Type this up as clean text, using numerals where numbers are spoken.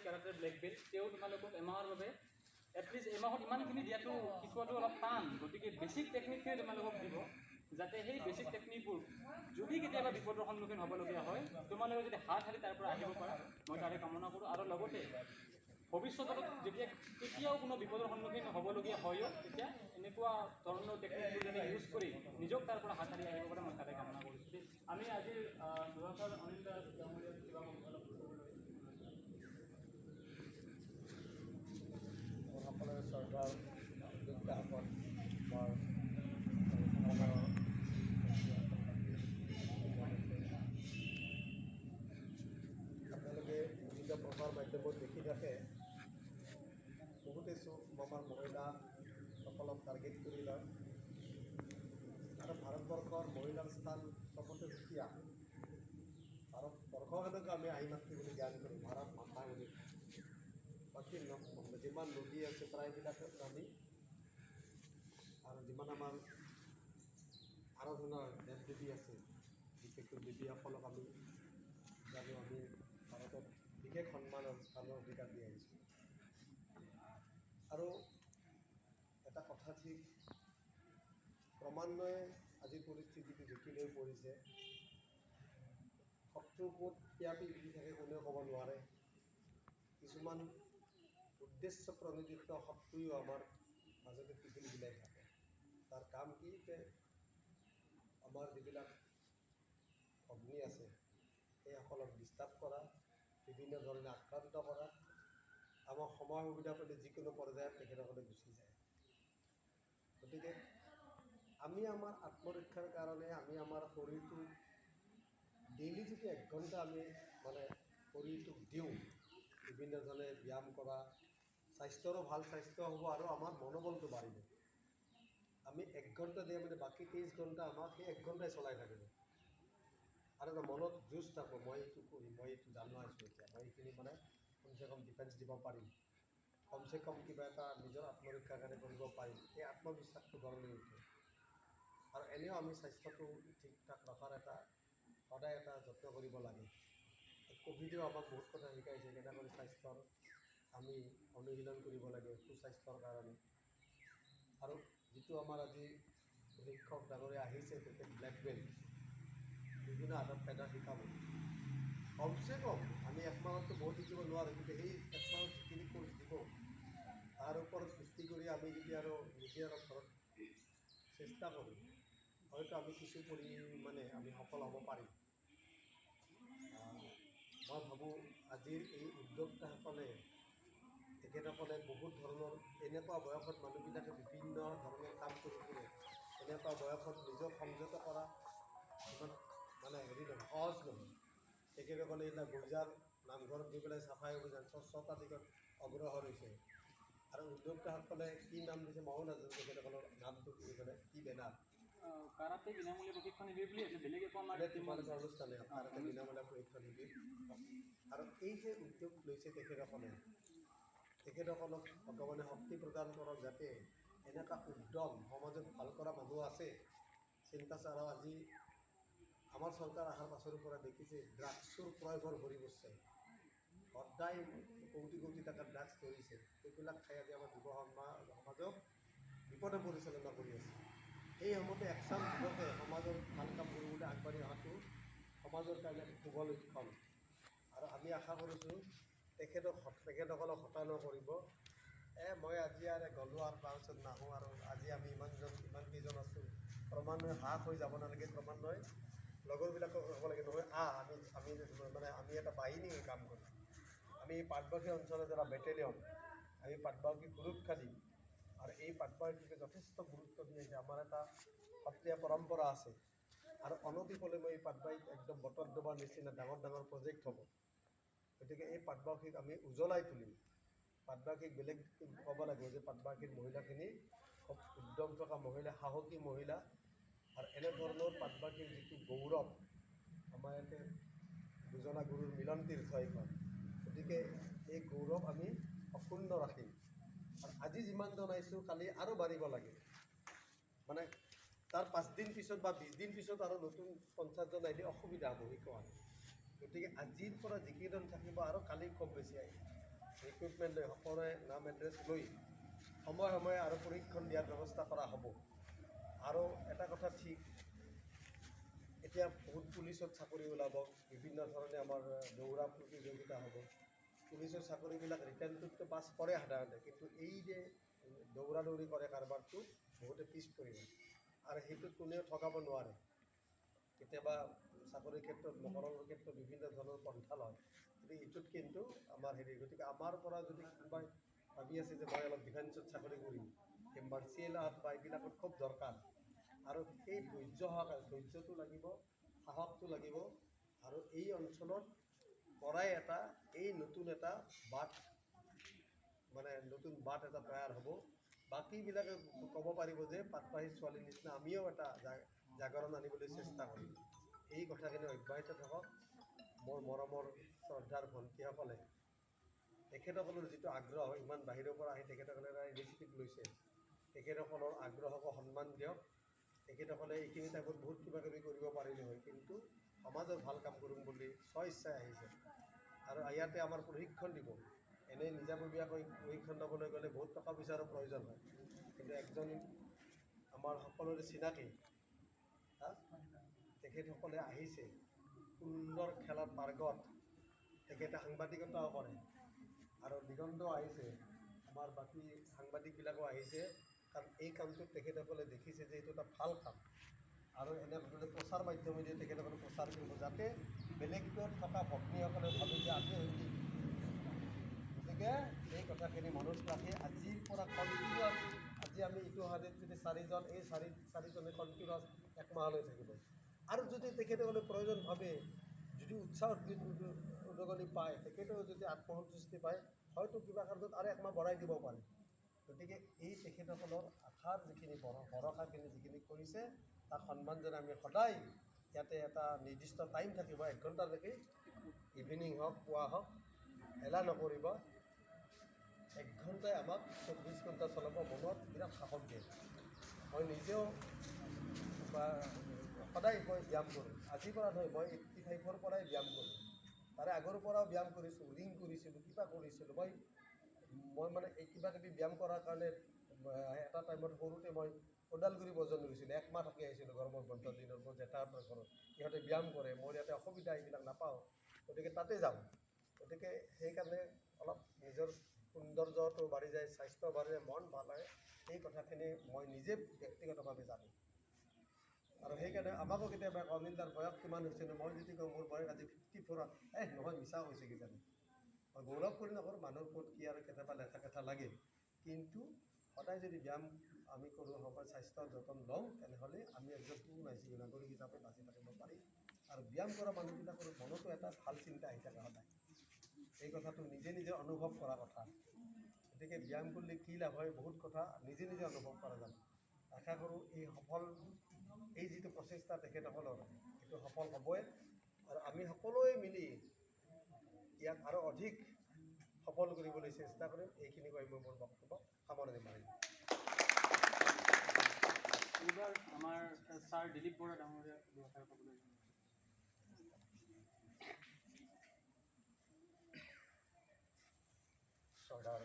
Karate black belt তেওঁ তোমালোকক এমাহৰ বাবে এটলিষ্ট এমাহত ইমানখিনি দিয়াটো শিকোৱাটো অলপ টান, গতিকে বেছিক টেকনিকখিনি তোমালোকক দিব, যাতে সেই বেছিক টেকনিকবোৰ যদি কেতিয়াবা বিপদৰ সন্মুখীন হ'বলগীয়া হয় তোমালোকে যদি হাত সাৰি তাৰ পৰা আহিব পাৰা, মই তাৰে কামনা কৰোঁ। আৰু লগতে ভৱিষ্যতত যেতিয়া কেতিয়াও কোনো বিপদৰ সন্মুখীন হ'বলগীয়া হয়ও তেতিয়া এনেকুৱা ধৰণৰ টেকনিকবোৰ যাতে ইউজ কৰি নিজক তাৰ পৰা হাত সাৰি আহিব পাৰে, মই তাৰে কামনা কৰিছোঁ। আমি আজিৰ যোৱাবাৰ অনিল দাস ডাঙৰীয়াৰ কিবা অলপ সকলোৰে শ্ৰদ্ধাৰ উদ্যোক্তাসকল আপোনালোকে বিভিন্ন প্ৰচাৰ মাধ্যমত দেখি থাকে, বহুতে চোখ আমাৰ মহিলাসকলক টাৰ্গেট কৰি লয় আৰু ভাৰতবৰ্ষৰ মহিলাৰ স্থান চবতে সুকীয়া। ভাৰতবৰ্ষখনকে আমি আহি মাতৃ বুলি জ্ঞান কৰোঁ, ভাৰত মাতা বুলি। বাকী যিমান নদী আছে প্ৰায়বিলাক আমি আৰু যিমান আমাৰ আৰাধনাৰ দেৱ দেৱী আছে, বিশেষকৈ দেৱীসকলক আমি জানো, আমি ভাৰতত বিশেষ সন্মান আৰু স্থানৰ অধিকাৰ দি আহিছোঁ। আৰু এটা কথা ঠিক, ক্ৰমান্বয়ে আজিৰ পৰিস্থিতিটো ঢুকি লৈ পৰিছে। শত্ৰু ক'ত পিয়াপি উঠি থাকে কোনেও ক'ব নোৱাৰে। কিছুমান উদ্দেশ্য প্ৰণোদিত শত্ৰুও আমাৰ মাজতে টিফিন বিলাই থাকে। তাৰ কাম কি যে আমাৰ যিবিলাক অগ্নি আছে সেইসকলক ডিষ্টাৰ্ব কৰা, বিভিন্ন ধৰণে আক্ৰান্ত কৰা, আমাৰ সময় সুবিধা পালে যিকোনো পৰ্যায়ত তেখেতসকলে গুচি যায়। গতিকে আমি আমাৰ আত্মৰক্ষাৰ কাৰণে আমি আমাৰ শৰীৰটো ডেইলি যদি 1 ঘণ্টা আমি শৰীৰটোক দিওঁ, বিভিন্ন ধৰণে ব্যায়াম কৰা, স্বাস্থ্যৰো ভাল স্বাস্থ্য হ'ব আৰু আমাৰ মনোবলটো বাঢ়িব। আমি 1 ঘণ্টা দিয়ে বাকী 23 ঘণ্টা আমাক সেই 1 ঘণ্টাই চলাই থাকিব আৰু এটা মনত যুঁজ থাকোঁ, মই এইটো কৰিম, মই এইটো জানো আছোঁ, এতিয়া মই এইখিনি কমচে কম ডিফেন্স দিব পাৰিম, কমচে কম কিবা এটা নিজৰ আত্মৰক্ষাৰ কাৰণে কৰিব পাৰিম, এই আত্মবিশ্বাসটো গঢ় লৈ উঠে। আৰু এনেও আমি স্বাস্থ্যটো ঠিক ঠাক ৰখাৰ সদায় এটা যত্ন কৰিব লাগে। ক'ভিডেও আমাক বহুত কথা শিকাইছে, কেনেকৈ স্বাস্থ্যৰ আমি অনুশীলন কৰিব লাগে সুস্বাস্থ্যৰ কাৰণে। আৰু যিটো আমাৰ আজি শিক্ষক ডাঙৰীয়া আহিছে, তেখেত ব্লেক বেল্ট বিভিন্ন আদব কাইদা শিকাব। কমচে কম আমি 1 মাহততো বহুত শিকিব নোৱাৰোঁ, কিন্তু সেই 1 মাহত যিখিনি কোৰ্চ দিব তাৰ ওপৰত ভিত্তি কৰি আমি যদি আৰু নিজে আৰু ঘৰত চেষ্টা কৰোঁ, হয়তো আমি কিছু পৰিমাণে আমি সফল হ'ব পাৰিম। মই ভাবোঁ আজিৰ এই উদ্যোক্তাসকলে তেখেতসকলে বহুত ধৰণৰ এনেকুৱা বয়সত মানুহবিলাকে বিভিন্ন ধৰণৰ কাম কৰি ফুৰে, এনেকুৱা বয়সত নিজক সংযত কৰা ইমান হেৰি নহয়, সহজ নহয়। তেখেতসকলে এতিয়া গুৰজাৰ নামঘৰত গৈ পেলাই চাফাই অভিযান স্বচ্ছতা দিশত অগ্ৰসৰ হৈছে। আৰু উদ্যোক্তাসকলে কি নাম দিছে ময়ো নাজানো, তেখেতসকলৰ নামটো কি কি বেনাৰ কাৰাটে বিনামূলীয়া প্ৰশিক্ষণ শিবিৰ বুলি আছে, বেলেগ একো আমাৰ তোমালোকৰ অনুষ্ঠানে কাৰাটে বিনামূলীয়া প্ৰশিক্ষণ শিবিৰ। আৰু এই যে উদ্যোগ লৈছে তেখেতসকলক ভগৱানে শক্তি প্ৰদান কৰক, যাতে এনেকুৱা উদ্যম সমাজত ভাল কৰা মানুহ আছে চিন্তাচাৰ। আজি আমাৰ চৰকাৰ অহাৰ পাছৰ পৰা দেখিছে ড্ৰাগছৰ প্ৰয়োভৰ ভৰি পৰিছে, সদায় কোটি কোটি টকাৰ ড্ৰাগছ ধৰিছে, সেইবিলাক খাই আজি আমাৰ যুৱ সমাজক বিপদে পৰিচালনা কৰি আছে। এই সময়তে একচাম যুৱকে সমাজৰ ভাল কাম কৰিবলৈ আগবাঢ়ি অহাটো সমাজৰ কাৰণে শুভ লক্ষণ। আৰু আমি আশা কৰিছোঁ তেখেতসকলক হতা নকৰিব। মই আজি আৰু গ'লোঁ আৰু তাৰপিছত নাহোঁ, আৰু আজি আমি ইমান কেইজন আছোঁ, ক্ৰমান্বয়ে হ্ৰাস হৈ যাব নালাগে, ক্ৰমান্বয়ে লগৰবিলাকক ক'ব লাগে, নহয় আমি এটা বাহিনী কাম কৰিম, আমি পাটবাউসী অঞ্চলত এটা বেটেলিয়ন, আমি পাটবাউসী সুৰক্ষা দিম। আৰু এই পাটবাউসীকে যথেষ্ট গুৰুত্ব দি আছে, আমাৰ এটা সত্ৰীয়া পৰম্পৰা আছে। আৰু অনতিপলমে মই এই পাটবাউসীত একদম বটত ডোবাৰ নিচিনা ডাঙৰ ডাঙৰ প্ৰজেক্ট হ'ব। গতিকে এই পাটবাউসীক আমি উজ্বলাই তুলিম। পাটবাউসীক বেলেগ ক'ব লাগিব যে পাটবাউসীৰ মহিলাখিনি খুব উদ্যম থকা মহিলা, সাহসী মহিলা। আৰু এনেধৰণৰ পাটবাউসীৰ যিটো গৌৰৱ, আমাৰ ইয়াতে দুজনা গুৰুৰ মিলন তীৰ্থ এইখন, গতিকে এই গৌৰৱ আমি অক্ষুণ্ণ ৰাখিম। আৰু আজি যিমান জনাইছোঁ কালি আৰু বাঢ়িব লাগে, তাৰ 5 দিন পিছত বা 20 দিন পিছত আৰু নতুন 50 জন আহিলে অসুবিধা হ'ব শিকোৱা। গতিকে আজিৰ পৰা যিকেইজন থাকিব আৰু কালি কম বেছি আহিব, ৰিক্ৰুইটমেণ্ট লৈ সকলোৱে নাম এড্ৰেছ লৈ সময়ে সময়ে আৰু প্ৰশিক্ষণ দিয়াৰ ব্যৱস্থা কৰা হ'ব। আৰু এটা কথা ঠিক, এতিয়া বহুত পুলিচত চাকৰি ওলাব, বিভিন্ন ধৰণে আমাৰ দৌৰা প্ৰতিযোগিতা হ'ব। পুলিচৰ চাকৰিবিলাক ৰিটাৰ্ণটোততো পাছ কৰে সাধাৰণতে, কিন্তু এই যে দৌৰা দৌৰি কৰে কাৰবাৰটো বহুতে পিছ পৰিব, আৰু সেইটোত কোনেও ঠগাব নোৱাৰে। কেতিয়াবা চাকৰিৰ ক্ষেত্ৰত মকৰৰ ক্ষেত্ৰত বিভিন্ন ধৰণৰ পন্থা লয়, কিন্তু এইটোত কিন্তু আমাৰ গতিকে আমাৰ পৰা যদি কোনোবাই ভাবি আছে যে মই অলপ ডিফেন্সত চাকৰি কৰিম, সেই মাৰ্চিয়েল আৰ্ট বা এইবিলাকত খুব দৰকাৰ। আৰু সেই ধৈৰ্যটো লাগিব, সাহসটো লাগিব, আৰু এই অঞ্চলত পৰাই এই নতুন এটা বাট নতুন বাট এটা তৈয়াৰ হ'ব। বাকীবিলাকে ক'ব পাৰিব যে পাটবাহী ছোৱালীৰ নিচিনা আমিও এটা জাগৰণ আনিবলৈ চেষ্টা কৰিম। এই কথাখিনি অব্যাহত থাকক। মোৰ মৰমৰ শ্ৰদ্ধাৰ ভণ্টিসকলে তেখেতসকলৰ যিটো আগ্ৰহ, ইমান বাহিৰৰ পৰা আহি তেখেতসকলে এটা ইনিচিয়েটিভ লৈছে, তেখেতসকলৰ আগ্ৰহকো সন্মান দিয়ক। তেখেতসকলে এইখিনি টাইমত বহুত কিবা কিবি কৰিব পাৰিলে হয়, কিন্তু সমাজৰ ভাল কাম কৰিম বুলি স্বইচ্ছাই আহিছে। আৰু ইয়াতে আমাৰ প্ৰশিক্ষণ দিব। এনেই নিজাববীয়াকৈ প্ৰশিক্ষণ ল'বলৈ গ'লে বহুত টকা পইচাৰো প্ৰয়োজন হয়, কিন্তু একজন আমাৰ সকলোৰে চিনাকি তেখেতসকলে আহিছে, সুন্দৰ খেলত পাৰ্গত, তেখেতে সাংবাদিকতাও কৰে। আৰু দিগন্ত আহিছে, আমাৰ বাকী সাংবাদিকবিলাকো আহিছে, কাৰণ এই কামটোত তেখেতসকলে দেখিছে যে এইটো এটা ভাল কাম। আৰু এনেধৰণে প্ৰচাৰ মাধ্যমেদি তেখেতসকলে প্ৰচাৰ কৰিব, যাতে বেলেগত থকা ভগ্নীসকলে ভাবে যে আমি হৈছি। গতিকে এই কথাখিনি মনত ৰাখি আজিৰ পৰা কণ্টিনিউৱাছ, আজি আমি ইটো হাতীত যদি চাৰিজন, এই চাৰিজনে কণ্টিনিউৱাছ একমাহলৈ থাকিব। আৰু যদি তেখেতসকলে প্ৰয়োজন ভাবে, যদি উৎসাহ উদগনি পায়, তেখেতেও যদি আত্মসন্তুষ্টি পায়, হয়তো কিবা কাৰণত আৰু একমাহ বঢ়াই দিব পাৰে। গতিকে এই তেখেতসকলৰ আশাৰ যিখিনি ভৰসাখিনি যিখিনি কৰিছে, তাক সন্মান জনাই আমি সদায় ইয়াতে এটা নিৰ্দিষ্ট টাইম থাকিব, 1 ঘণ্টালৈকে, ইভিনিং হওক পুৱা হওক, এলাহ নকৰিব। 1 ঘণ্টাই আমাক 24 ঘণ্টা চলাব, মনত বিৰাট সাহস দিয়ে। মই নিজেও সদায় মই ব্যায়াম কৰোঁ, আজিৰ পৰা নহয়, মই 85ৰ পৰাই ব্যায়াম কৰোঁ। তাৰে আগৰ পৰাও ব্যায়াম কৰিছোঁ, ৰিং কৰিছিলোঁ, কিবা কৰিছিলোঁ। মই এই কিবা কিবি ব্যায়াম কৰাৰ কাৰণে এটা টাইমত সৰুতে মই ওদালগুৰি বজাৰত গৈছিলোঁ, 1 মাহ থাকি আহিছিলোঁ গৰমৰ বন্ধৰ দিনত। মোৰ জেঠাহঁতৰ ঘৰত সিহঁতে ব্যায়াম কৰে, মোৰ ইয়াতে অসুবিধা এইবিলাক নাপাওঁ, গতিকে তাতে যাওঁ। গতিকে সেইকাৰণে অলপ নিজৰ সৌন্দৰ্যটো বাঢ়ি যায়, স্বাস্থ্য বাঢ়ি যায়, মন ভাল হয়। এই কথাখিনি মই নিজে ব্যক্তিগতভাৱে জানো। আৰু সেইকাৰণে আমাকো কেতিয়াবা অনিন্দাৰ বয়স কিমান হৈছেনো, মই যদি কওঁ মোৰ বয়স আজি 54, নহয় মিছা হৈছে কিজানি। মই গৌৰৱ কৰি নকৰোঁ, মানুহৰ ক'ত কি আৰু কেতিয়াবা লেঠা কেঠা লাগে, কিন্তু সদায় যদি ব্যায়াম আমি কৰোঁ, সময় স্বাস্থ্যৰ যতন লওঁ, তেনেহ'লে আমি একজন সুনাগৰিক নাগৰিক হিচাপে বাচি থাকিব পাৰিম। আৰু ব্যায়াম কৰা মানুহবিলাকৰ মনতো এটা ভাল চিন্তা আহি থাকে সদায়। এই কথাটো নিজে নিজে অনুভৱ কৰা কথা। গতিকে ব্যায়াম কৰিলে কি লাভ হয়, বহুত কথা নিজে নিজে অনুভৱ কৰা যাব। আশা কৰোঁ এই যিটো প্ৰচেষ্টা তেখেতসকলৰ, সেইটো সফল হ'বই। আৰু আমি সকলোৱে মিলি ইয়াক আৰু অধিক সফল কৰিবলৈ চেষ্টা কৰিম। এইখিনি কৈ মই মোৰ বক্তব্য সামৰণি মাৰিম। এইবাৰ আমাৰ ছাৰ দিলীপ বৰা ডাঙৰীয়া দুআষাৰ ক'বলৈ চৰ্দাৰ